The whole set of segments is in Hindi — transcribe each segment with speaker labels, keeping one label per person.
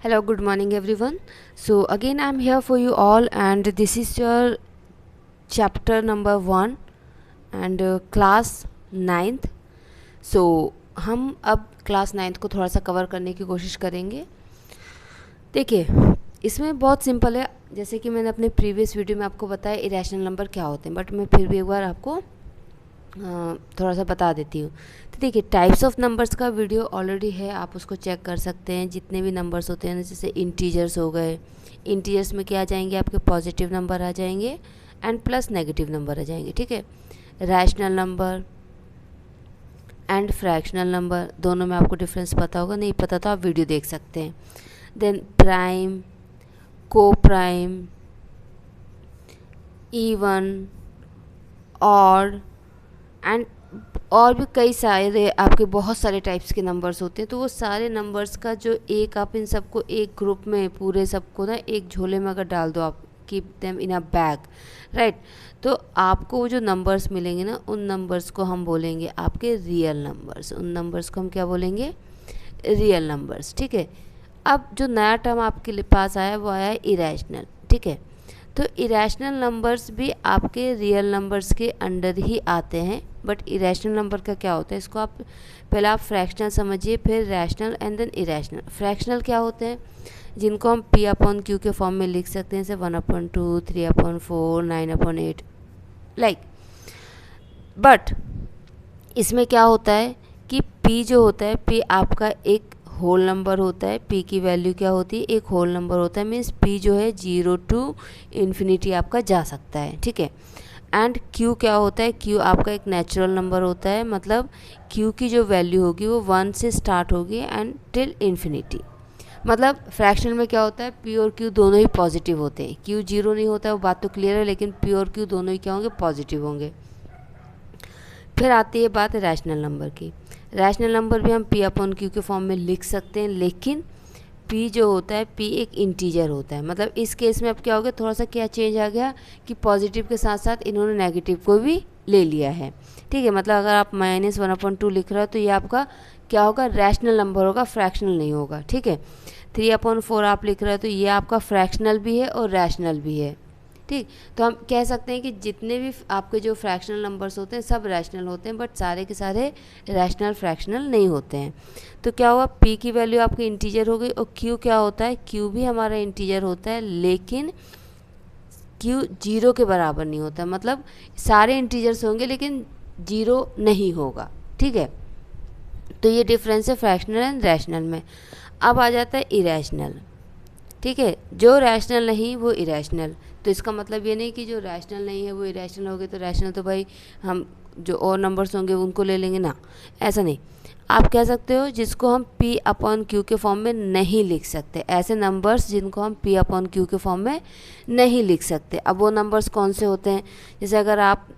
Speaker 1: Hello, good morning, everyone. So, again, I'm here for you all, and this is your chapter number 1 and class 9th. सो हम अब क्लास 9th को थोड़ा सा कवर करने की कोशिश करेंगे। देखिए, इसमें बहुत सिंपल है, जैसे कि मैंने अपने प्रीवियस वीडियो में आपको बताया इरेशनल नंबर क्या होते हैं, बट मैं फिर भी एक बार आपको थोड़ा सा बता देती हूँ। तो देखिए, टाइप्स ऑफ नंबर्स का वीडियो ऑलरेडी है, आप उसको चेक कर सकते हैं। जितने भी नंबर्स होते हैं, जैसे इंटीजर्स हो गए, इंटीजर्स में क्या आ जाएंगे, आपके पॉजिटिव नंबर आ जाएंगे एंड प्लस नेगेटिव नंबर आ जाएंगे, ठीक है। Rational number and fractional number, दोनों में आपको डिफरेंस पता होगा, नहीं पता तो आप वीडियो देख सकते हैं। देन प्राइम, को प्राइम, इवन, ऑड एंड और भी कई सारे आपके बहुत सारे टाइप्स के नंबर्स होते हैं। तो वो सारे नंबर्स का जो एक, आप इन सबको एक ग्रुप में पूरे सबको ना एक झोले में अगर डाल दो, आप keep them in a bag, right, तो आपको वो जो नंबर्स मिलेंगे ना, उन नंबर्स को हम बोलेंगे आपके रियल नंबर्स। उन नंबर्स को हम क्या बोलेंगे, रियल नंबर्स, ठीक है। अब जो नया टर्म आपके पास आया वो आया है इरेशनल, ठीक है। तो इरेशनल नंबर्स भी आपके रियल नंबर्स के अंडर ही आते हैं, बट इरेशनल नंबर का क्या होता है, इसको आप पहले आप फ्रैक्शनल समझिए, फिर rational and then irrational. Fractional क्या होते हैं, जिनको हम पी अपॉन क्यू के फॉर्म में लिख सकते हैं, जैसे 1/2, 3/4, 9/8, लाइक। बट इसमें क्या होता है कि पी जो होता है, पी आपका एक होल नंबर होता है। पी की वैल्यू क्या होती है, एक होल नंबर होता है, मीन्स पी जो है 0 to इन्फिनिटी आपका जा सकता है, ठीक है। एंड क्यू क्या होता है, क्यू आपका एक नेचुरल नंबर होता है, मतलब क्यू की जो वैल्यू होगी वो 1 से स्टार्ट होगी एंड टिल इन्फिनिटी। मतलब फ्रैक्शनल में क्या होता है, पी और क्यू दोनों ही पॉजिटिव होते हैं। क्यू 0 नहीं होता है, वो बात तो क्लियर है, लेकिन पी और क्यू दोनों ही क्या होंगे, पॉजिटिव होंगे। फिर आती है बात रैशनल नंबर की। रैशनल नंबर भी हम पी अपॉन क्यू के फॉर्म में लिख सकते हैं, लेकिन पी जो होता है, पी एक इंटीजर होता है। मतलब इस केस में अब क्या हो गया, थोड़ा सा क्या चेंज आ गया कि पॉजिटिव के साथ साथ इन्होंने नेगेटिव को भी ले लिया है, ठीक है। मतलब अगर आप -1/2 लिख रहे हो तो ये आपका क्या होगा, रैशनल नंबर होगा, फ्रैक्शनल नहीं होगा, ठीक है। 3/4 आप लिख रहे हो तो ये आपका फ्रैक्शनल भी है और रैशनल भी है, ठीक। तो हम कह सकते हैं कि जितने भी आपके जो फ्रैक्शनल नंबर्स होते हैं सब रैशनल होते हैं, बट सारे के सारे रैशनल फ्रैक्शनल नहीं होते हैं। तो क्या हुआ, पी की वैल्यू आपकी इंटीजर हो गई, और क्यू क्या होता है, क्यू भी हमारा इंटीजर होता है, लेकिन क्यू 0 के बराबर नहीं होता। मतलब सारे इंटीजर्स होंगे लेकिन 0 नहीं होगा, ठीक है। तो ये डिफरेंस है फ्रैक्शनल एंड रैशनल में। अब आ जाता है इरेशनल, ठीक है। जो रैशनल नहीं वो इरेशनल। तो इसका मतलब ये नहीं कि जो रैशनल नहीं है वो इरेशनल हो गए, तो रैशनल तो भाई हम जो और नंबर्स होंगे उनको ले लेंगे ना, ऐसा नहीं। आप कह सकते हो जिसको हम पी अपॉन क्यू के फॉर्म में नहीं लिख सकते, ऐसे नंबर्स जिनको हम पी अपॉन क्यू के फॉर्म में नहीं लिख सकते। अब वो नंबर्स कौन से होते हैं, जैसे अगर आप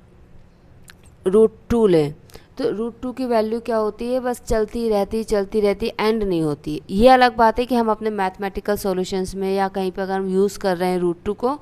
Speaker 1: √2 लें, तो √2 की वैल्यू क्या होती है, बस चलती रहती, एंड नहीं होती। ये अलग बात है कि हम अपने मैथमेटिकल सॉल्यूशंस में या कहीं पर अगर हम यूज़ कर रहे हैं √2 को,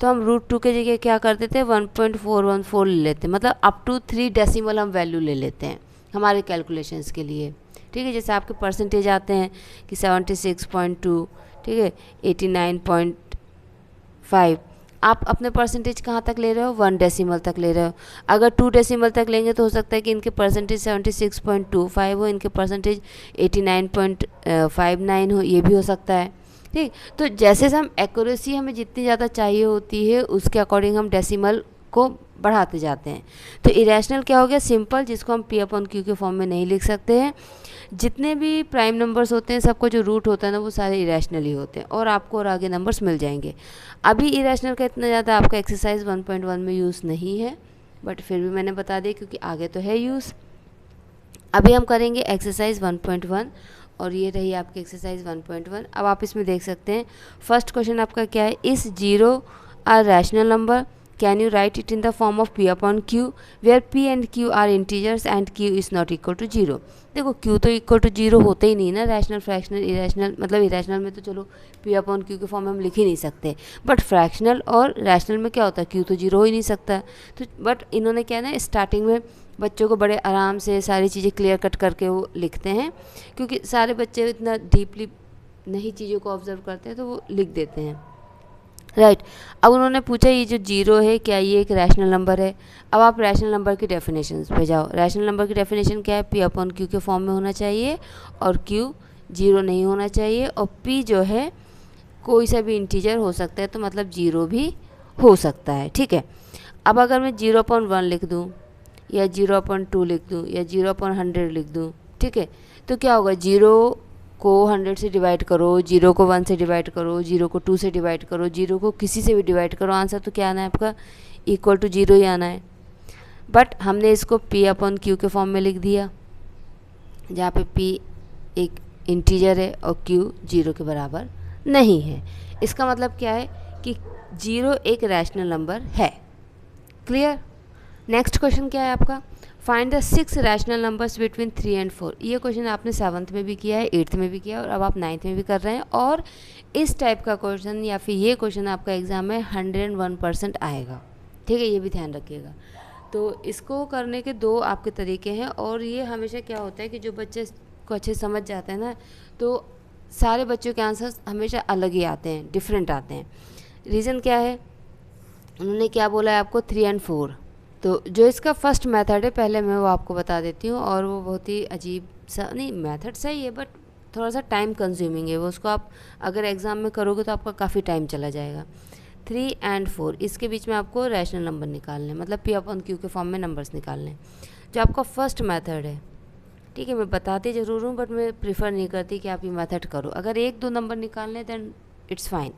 Speaker 1: तो हम √2 के जगह क्या करते थे, 1.414 ले लेते हैं। मतलब अप टू 3 डेसिमल हम वैल्यू ले लेते हैं हमारे कैलकुलेशंस के लिए, ठीक है। जैसे आपके परसेंटेज आते हैं कि 76.2, ठीक है, 89.5, आप अपने परसेंटेज कहाँ तक ले रहे हो, 1 डेसिमल तक ले रहे हो। अगर 2 डेसिमल तक लेंगे तो हो सकता है कि इनके परसेंटेज 76.25 हो, इनके परसेंटेज 89.59 हो, ये भी हो सकता है, ठीक। तो जैसे हम एक्यूरेसी हमें जितनी ज़्यादा चाहिए होती है उसके अकॉर्डिंग हम डेसिमल को बढ़ाते जाते हैं। तो इरेशनल क्या हो गया, सिंपल, जिसको हम पी अपॉन क्यू के फॉर्म में नहीं लिख सकते हैं। जितने भी प्राइम नंबर्स होते हैं सबको जो रूट होता है ना वो सारे इरेशनल ही होते हैं, और आपको और आगे नंबर्स मिल जाएंगे। अभी इरेशनल का इतना ज़्यादा आपका एक्सरसाइज 1.1 में यूज़ नहीं है, बट फिर भी मैंने बता दिया क्योंकि आगे तो है यूज़। अभी हम करेंगे एक्सरसाइज 1.1, और ये रही आपकी एक्सरसाइज 1.1। अब आप इसमें देख सकते हैं फर्स्ट क्वेश्चन आपका क्या है, is 0 are rational number, can you write it in the form of P upon Q, where P and Q are integers and Q is not equal to 0। देखो क्यू तो इक्वल टू 0 होते ही नहीं ना, रैशनल फ्रैक्शनल इरेशनल, मतलब इरेशनल में तो चलो पी अपॉन क्यू के फॉर्म में हम लिख ही नहीं सकते, बट फ्रैक्शनल और रैशनल में क्या होता है, क्यू तो 0 हो ही नहीं सकता। तो बट इन्होंने क्या ना स्टार्टिंग में बच्चों को बड़े आराम से सारी चीज़ें क्लियर कट करके वो लिखते हैं, क्योंकि सारे बच्चे इतना डीपली नई चीज़ों को ऑब्जर्व करते हैं तो वो लिख देते हैं, राइट। अब उन्होंने पूछा ये जो जीरो है क्या ये एक रैशनल नंबर है। अब आप रैशनल नंबर की डेफिनेशन पे जाओ। रैशनल नंबर की डेफिनेशन क्या है, पी अपॉन क्यू के फॉर्म में होना चाहिए और क्यू जीरो नहीं होना चाहिए, और पी जो है कोई सा भी इंटीजर हो सकता है, तो मतलब जीरो भी हो सकता है, ठीक है। अब अगर मैं 0.1 लिख दूँ या 0.2 लिख दूँ या 0.100 लिख दूँ, ठीक है, तो क्या होगा, जीरो को 100 से डिवाइड करो, जीरो को 1 से डिवाइड करो, जीरो को 2 से डिवाइड करो, जीरो को किसी से भी डिवाइड करो, आंसर तो क्या आना है आपका, इक्वल टू जीरो ही आना है। बट हमने इसको पी अपॉन क्यू के फॉर्म में लिख दिया, जहाँ पे पी एक इंटीजर है और क्यू जीरो के बराबर नहीं है। इसका मतलब क्या है कि जीरो एक रैशनल नंबर है। क्लियर। नेक्स्ट क्वेश्चन क्या है आपका, find the 6 rational numbers between 3 and 4। ये क्वेश्चन आपने 7th में भी किया है, 8th में भी किया है और अब आप 9th में भी कर रहे हैं, और इस टाइप का क्वेश्चन या फिर ये क्वेश्चन आपका एग्जाम में 101% आएगा, ठीक है, ये भी ध्यान रखिएगा। तो इसको करने के दो आपके तरीके हैं, और ये हमेशा क्या होता है कि जो बच्चे को अच्छे समझ जाते हैं ना, तो सारे बच्चों के आंसर्स हमेशा अलग ही आते हैं, डिफरेंट आते हैं। रीज़न क्या है, उन्होंने क्या बोला है आपको, 3 एंड 4। तो जो इसका फर्स्ट मेथड है पहले मैं वो आपको बता देती हूँ, और वो बहुत ही अजीब सा, नहीं मेथड सही है बट थोड़ा सा टाइम कंज्यूमिंग है, वो उसको आप अगर एग्ज़ाम में करोगे तो आपका काफ़ी टाइम चला जाएगा। 3 एंड 4 इसके बीच में आपको रैशनल नंबर निकालने, मतलब पी अपॉन क्यू के फॉर्म में नंबर्स निकालने, जो आपका फर्स्ट मेथड है, ठीक है। मैं बताती ज़रूर हूँ बट मैं प्रीफर नहीं करती कि आप ये मेथड करो। अगर 1-2 नंबर निकालने देन इट्स फाइन।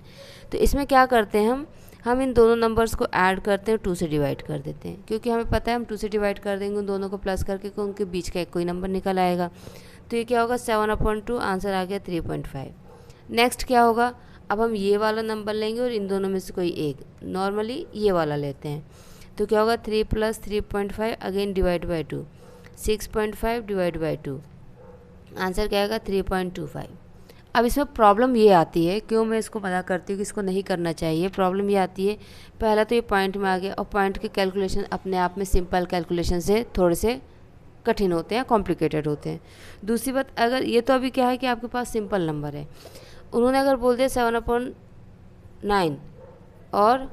Speaker 1: तो इसमें क्या करते हैं हम इन दोनों नंबर्स को ऐड करते हैं, 2 से डिवाइड कर देते हैं, क्योंकि हमें पता है हम 2 से डिवाइड कर देंगे उन दोनों को प्लस करके कि उनके बीच का एक कोई नंबर निकल आएगा। तो ये क्या होगा, 7/2, आंसर आ गया 3.5। नेक्स्ट क्या होगा, अब हम ये वाला नंबर लेंगे और इन दोनों में से कोई एक, नॉर्मली ये वाला लेते हैं, तो क्या होगा 3 + 3.5 again divide by 2, 6.5 divide by 2, answer क्या आएगा 3.25। अब इसमें प्रॉब्लम ये आती है, क्यों मैं इसको मना करती हूँ कि इसको नहीं करना चाहिए, प्रॉब्लम ये आती है, पहला तो ये पॉइंट में आ गया, और पॉइंट के कैलकुलेशन अपने आप में सिंपल कैलकुलेशन से थोड़े से कठिन होते हैं, कॉम्प्लिकेटेड होते हैं। दूसरी बात, अगर ये तो अभी क्या है कि आपके पास सिंपल नंबर है, उन्होंने अगर बोल दिया 7/9 और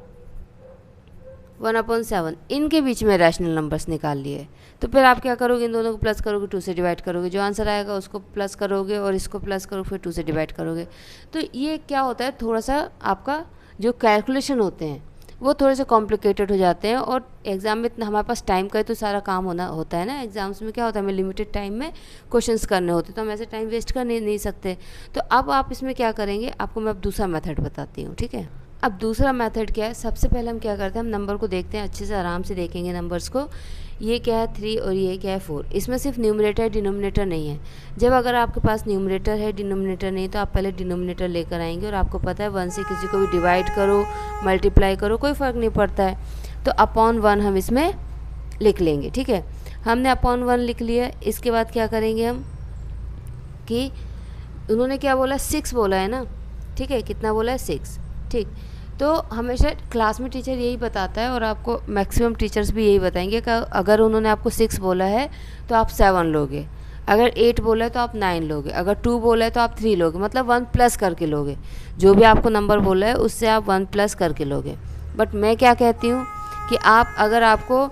Speaker 1: 1/7, इनके बीच में रैशनल नंबर्स निकाल लिए, तो फिर आप क्या करोगे, इन दोनों को प्लस करोगे, 2 से डिवाइड करोगे, जो आंसर आएगा उसको प्लस करोगे और इसको प्लस करोगे, फिर 2 से डिवाइड करोगे। तो ये क्या होता है, थोड़ा सा आपका जो कैलकुलेशन होते हैं वो थोड़े से कॉम्प्लिकेटेड हो जाते हैं, और एग्ज़ाम में इतना हमारे पास टाइम का तो सारा काम होता है ना, एग्ज़ाम्स में क्या होता है हमें लिमिटेड टाइम में क्वेश्चंस करने होते हैं, तो हम ऐसे टाइम वेस्ट कर नहीं सकते। तो अब आप इसमें क्या करेंगे, आपको मैं अब दूसरा मेथड बताती हूँ, ठीक है। अब दूसरा मेथड क्या है, सबसे पहले हम क्या करते हैं, हम नंबर को देखते हैं, अच्छे से आराम से देखेंगे नंबर्स को। ये क्या है 3 और ये क्या है 4, इसमें सिर्फ न्यूमरेटर है, डिनोमिनेटर नहीं है। जब अगर आपके पास न्यूमरेटर है डिनोमिनेटर नहीं, तो आप पहले डिनोमिनेटर लेकर आएंगे, और आपको पता है 1 से किसी को भी डिवाइड करो, मल्टीप्लाई करो, कोई फ़र्क नहीं पड़ता है, तो अपॉन 1 हम इसमें लिख लेंगे, ठीक है। हमने अपॉन 1 लिख लिया, इसके बाद क्या करेंगे हम कि उन्होंने क्या बोला, 6 बोला है ना, ठीक है, कितना बोला है 6, ठीक। तो हमेशा क्लास में टीचर यही बताता है, और आपको मैक्सिमम टीचर्स भी यही बताएंगे कि अगर उन्होंने आपको 6 बोला है तो आप 7 लोगे, अगर 8 बोला है तो आप 9 लोगे, अगर 2 बोला है तो आप 3 लोगे, मतलब 1 प्लस करके लोगे, जो भी आपको नंबर बोला है उससे आप 1 प्लस करके लोगे। बट मैं क्या कहती हूँ कि आप अगर आपको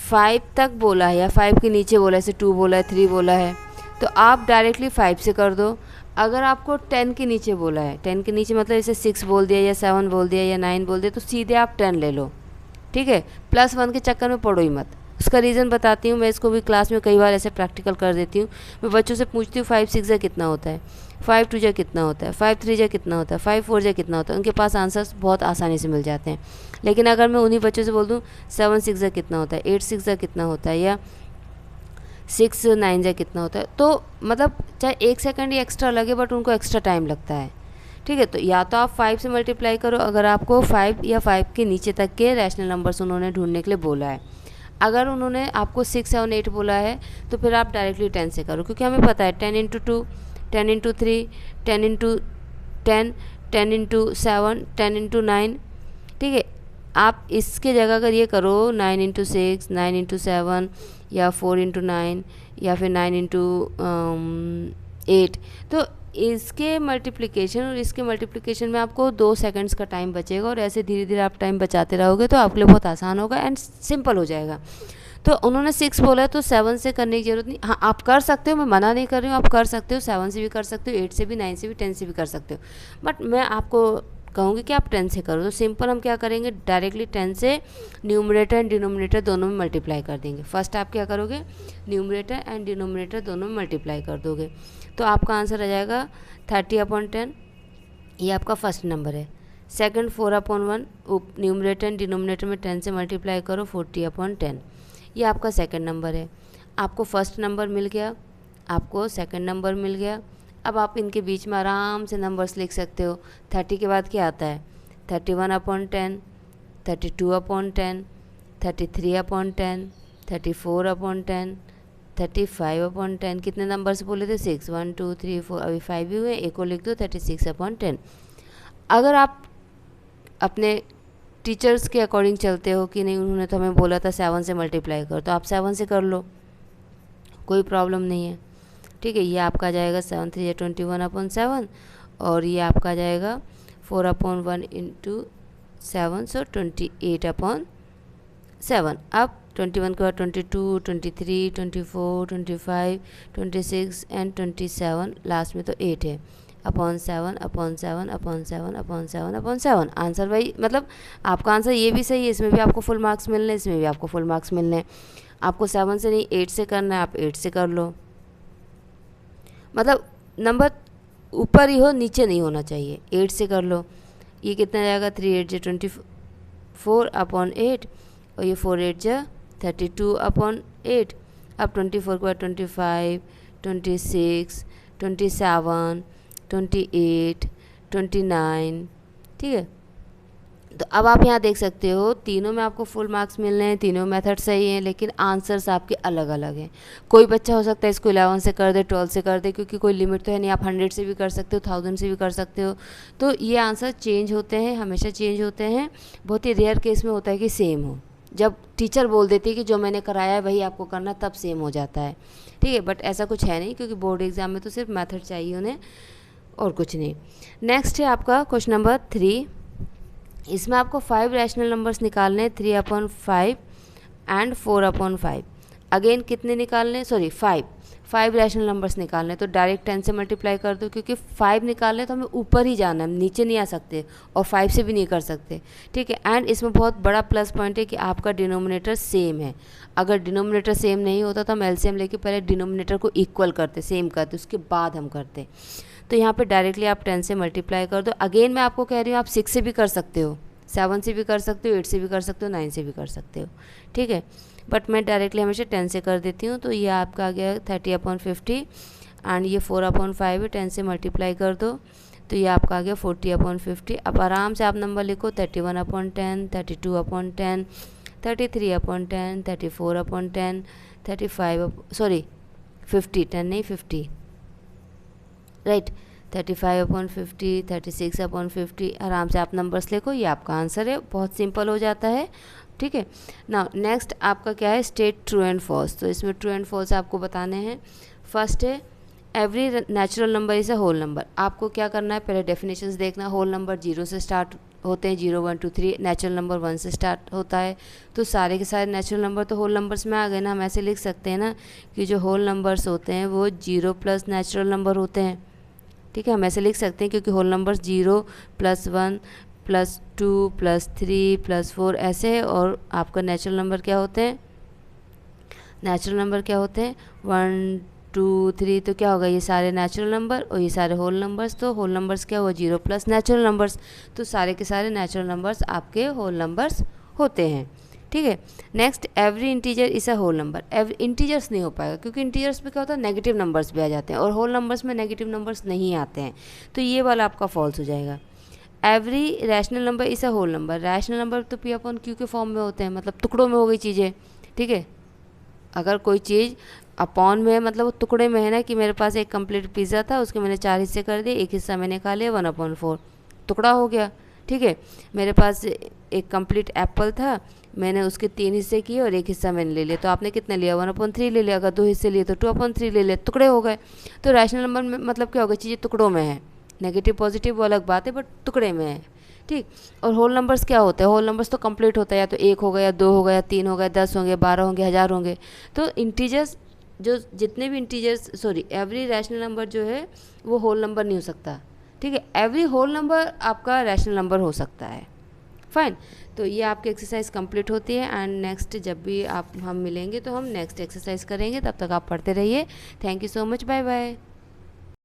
Speaker 1: 5 तक बोला है या 5 के नीचे बोला है, जैसे 2 बोला है, 3 बोला है, तो आप डायरेक्टली 5 से कर दो। अगर आपको 10 के नीचे बोला है, 10 के नीचे मतलब जैसे 6 बोल दिया या 7 बोल दिया या 9 बोल दिया, तो सीधे आप 10 ले लो, ठीक है। +1 के चक्कर में पढ़ो ही मत। उसका रीज़न बताती हूँ, मैं इसको भी क्लास में कई बार ऐसे प्रैक्टिकल कर देती हूँ। मैं बच्चों से पूछती हूँ 5 6 जा कितना होता है, 5 2 जा कितना होता है, 5 3 जा कितना होता है, 5 4 जा कितना होता है, उनके पास आंसर्स बहुत आसानी से मिल जाते हैं। लेकिन अगर मैं उन्हीं बच्चों से बोल दूँ 7 6 जा कितना होता है, 8 6 जा कितना होता है, या 6 9 जा कितना होता है, तो मतलब चाहे 1 सेकंड ही एक्स्ट्रा लगे बट उनको एक्स्ट्रा टाइम लगता है, ठीक है। तो या तो आप 5 से मल्टीप्लाई करो अगर आपको 5 या 5 के नीचे तक के रैशनल नंबर्स उन्होंने ढूंढने के लिए बोला है। अगर उन्होंने आपको 6 7 8 बोला है तो फिर आप डायरेक्टली 10 से करो, क्योंकि हमें पता है 10 × 2, 10 × 3, 10 × 10, 10 × 7, 10 × 9, ठीक है। आप इसके जगह अगर ये करो 9 × 6, 9 × 7 या 4 × 9 या फिर 9 × 8, तो इसके मल्टीप्लिकेशन और इसके मल्टीप्लिकेशन में आपको 2 सेकंड्स का टाइम बचेगा, और ऐसे धीरे धीरे आप टाइम बचाते रहोगे तो आपके लिए बहुत आसान होगा एंड सिंपल हो जाएगा। तो उन्होंने 6 बोला है तो 7 से करने की ज़रूरत नहीं। हाँ, आप कर सकते हो, मैं मना नहीं कर रही हूँ, आप कर सकते हो, 7 से भी कर सकते हो, 8 से भी, 9 से भी, 10 से भी कर सकते हो, बट मैं आपको कहूँगी कि आप 10 से करो। तो सिंपल हम क्या करेंगे, डायरेक्टली 10 से न्यूमरेटर एंड डिनोमिनेटर दोनों में मल्टीप्लाई कर देंगे। फर्स्ट आप क्या करोगे, न्यूमरेटर एंड डिनोमिनेटर दोनों में मल्टीप्लाई कर दोगे, तो आपका आंसर आ जाएगा 30/10। ये आपका फर्स्ट नंबर है। सेकंड 4/1, न्यूमरेटर एंड डिनोमिनेटर में 10 से मल्टीप्लाई करो, 40/10। ये आपका सेकंड नंबर है। आपको फर्स्ट नंबर मिल गया, आपको सेकंड नंबर मिल गया। अब आप इनके बीच में आराम से नंबर्स लिख सकते हो। 30 के बाद क्या आता है, 31/10, 32/10, 33/10, 34/10, 35/10। कितने नंबर्स बोले थे, 6, 1 2 3 4, अभी 5 भी हुए, एक को लिख दो, 36/10। अगर आप अपने टीचर्स के अकॉर्डिंग चलते हो कि नहीं, उन्होंने तो हमें बोला था 7 से मल्टीप्लाई करो, तो आप 7 से कर लो, कोई प्रॉब्लम नहीं है। ठीक है, ये आपका आ जाएगा 7 3 21/7, और ये आपका आ जाएगा 4/1 इंटू 7, सो 28/7। अब 21 के बाद 22, 23, 24, 25, 26 एंड 27, लास्ट में तो 8 है। अपॉन 7 आंसर भाई, मतलब आपका आंसर ये भी सही है, इसमें भी आपको फुल मार्क्स मिलने हैं, इसमें भी आपको फुल मार्क्स मिलने हैं। आपको 7 से नहीं 8 से करना है, आप 8 से कर लो, मतलब नंबर ऊपर ही हो, नीचे नहीं होना चाहिए। 8 से कर लो। ये कितना जाएगा, 3 8 24/8, और ये 4 8 32/8। अब 24 के बाद 25, 26, 27, 28, 29। ठीक है, तो अब आप यहाँ देख सकते हो तीनों में आपको फुल मार्क्स मिलने हैं, तीनों मेथड सही हैं, लेकिन आंसर्स आपके अलग अलग हैं। कोई बच्चा हो सकता है इसको 11 से कर दे, 12 से कर दे, क्योंकि कोई लिमिट तो है नहीं, आप 100 से भी कर सकते हो, 1000 से भी कर सकते हो। तो ये आंसर चेंज होते हैं, हमेशा चेंज होते हैं। बहुत ही रेयर केस में होता है कि सेम हो, जब टीचर बोल देती है कि जो मैंने कराया है वही आपको करना, तब सेम हो जाता है। ठीक है, बट ऐसा कुछ है नहीं, क्योंकि बोर्ड एग्जाम में तो सिर्फ मेथड चाहिए उन्हें, और कुछ नहीं। नेक्स्ट है आपका क्वेश्चन नंबर 3। इसमें आपको 5 रैशनल नंबर्स निकालने हैं, 3/5 एंड 4/5। अगेन कितने निकालने, सॉरी 5 रैशनल नंबर्स निकालने, तो डायरेक्ट 10 से मल्टीप्लाई कर दो, क्योंकि 5 निकालने तो हमें ऊपर ही जाना है, नीचे नहीं आ सकते, और 5 से भी नहीं कर सकते। ठीक है, एंड इसमें बहुत बड़ा प्लस पॉइंट है कि आपका डिनोमिनेटर सेम है। अगर डिनोमिनेटर सेम नहीं होता तो हम एलसीएम लेके पहले डिनोमिनेटर को इक्वल करते, सेम करते, उसके बाद हम करते। तो यहाँ पे डायरेक्टली आप 10 से मल्टीप्लाई कर दो। अगेन मैं आपको कह रही हूँ आप 6 से भी कर सकते हो, 7 से भी कर सकते हो, 8 से भी कर सकते हो, 9 से भी कर सकते हो। ठीक है, बट मैं डायरेक्टली हमेशा 10 से कर देती हूँ। तो ये आपका आ गया 30/50, एंड ये 4/5 है, 10 से मल्टीप्लाई कर दो, तो ये आपका आ गया 40/50। अब आराम से आप नंबर लिखो, 31/10, 32/10, 33/10, 34/10, 50, 10 नहीं 50, राइट, 35/50, 36/50। आराम से आप नंबर्स लिखो, ये आपका आंसर है, बहुत सिंपल हो जाता है। ठीक है, नाउ नेक्स्ट आपका क्या है, स्टेट ट्रू एंड फॉल्स। तो इसमें ट्रू एंड फॉल्स आपको बताने हैं। फर्स्ट है every natural number is a whole number. आपको क्या करना है, पहले डेफिनेशंस देखना। होल नंबर 0 से स्टार्ट होते हैं, 0 1 2 3। नेचुरल नंबर 1 से स्टार्ट होता है, तो सारे के सारे नेचुरल नंबर तो होल नंबर्स में आ गए ना। हम ऐसे लिख सकते हैं ना कि जो होल नंबर्स होते हैं वो 0 प्लस नेचुरल नंबर होते हैं। ठीक है, हम ऐसे लिख सकते हैं, क्योंकि होल नंबर्स 0 + 1 + 2 + 3 + 4 ऐसे है, और आपका नेचुरल नंबर क्या होते हैं, नेचुरल नंबर क्या होते हैं 1 2 3। तो क्या होगा, ये सारे नेचुरल नंबर और ये सारे होल नंबर्स। तो होल नंबर्स क्या हुआ, 0 प्लस नेचुरल नंबर्स, तो सारे के सारे नेचुरल नंबर्स आपके होल नंबर्स होते हैं। ठीक है, next every integer is a whole number. Every integers नहीं हो पाएगा, क्योंकि इंटीजर्स में क्या होता है, नेगेटिव नंबर्स भी आ जाते हैं, और होल नंबर्स में नेगेटिव नंबर्स नहीं आते हैं, तो ये वाला आपका फॉल्स हो जाएगा। Every rational number is a whole number. Rational number तो P/Q के फॉर्म में होते हैं, मतलब टुकड़ों में हो गई चीज़ें। ठीक है, अगर कोई चीज़ अपॉन में है, मतलब वो टुकड़े में है ना, कि मेरे पास एक कंप्लीट पिज़्ज़ा था, उसके मैंने 4 हिस्से कर दिए, एक हिस्सा मैंने खा लिया, 1/4 टुकड़ा हो गया। ठीक है। मेरे पास एक कंप्लीट एप्पल था, मैंने उसके 3 हिस्से किए और एक हिस्सा मैंने ले लिया, तो आपने कितना लिया 1/3 ले लिया, अगर 2 हिस्से लिए तो 2/3 ले लिया, टुकड़े हो गए। तो रैशनल नंबर में मतलब क्या होगा, चीज़ें टुकड़ों में है, नेगेटिव पॉजिटिव वो अलग बात है, बट टुकड़े में है, ठीक। और होल नंबर्स क्या होते हैं, होल नंबर्स तो कंप्लीट होता है, या तो 1 होगा या 2 होगा या 3 होगा, 10 होंगे, 12 होंगे, 1000 होंगे। तो इंटीजर्स जो जितने भी integers, sorry, every rational number जो है वो होल नंबर नहीं हो सकता, ठीक है। एवरी होल नंबर आपका रैशनल नंबर हो सकता है, फाइन। तो ये आपकी एक्सरसाइज कंप्लीट होती है, एंड नेक्स्ट जब भी हम मिलेंगे तो हम नेक्स्ट एक्सरसाइज करेंगे, तब तक आप पढ़ते रहिए। Thank you so much, bye bye.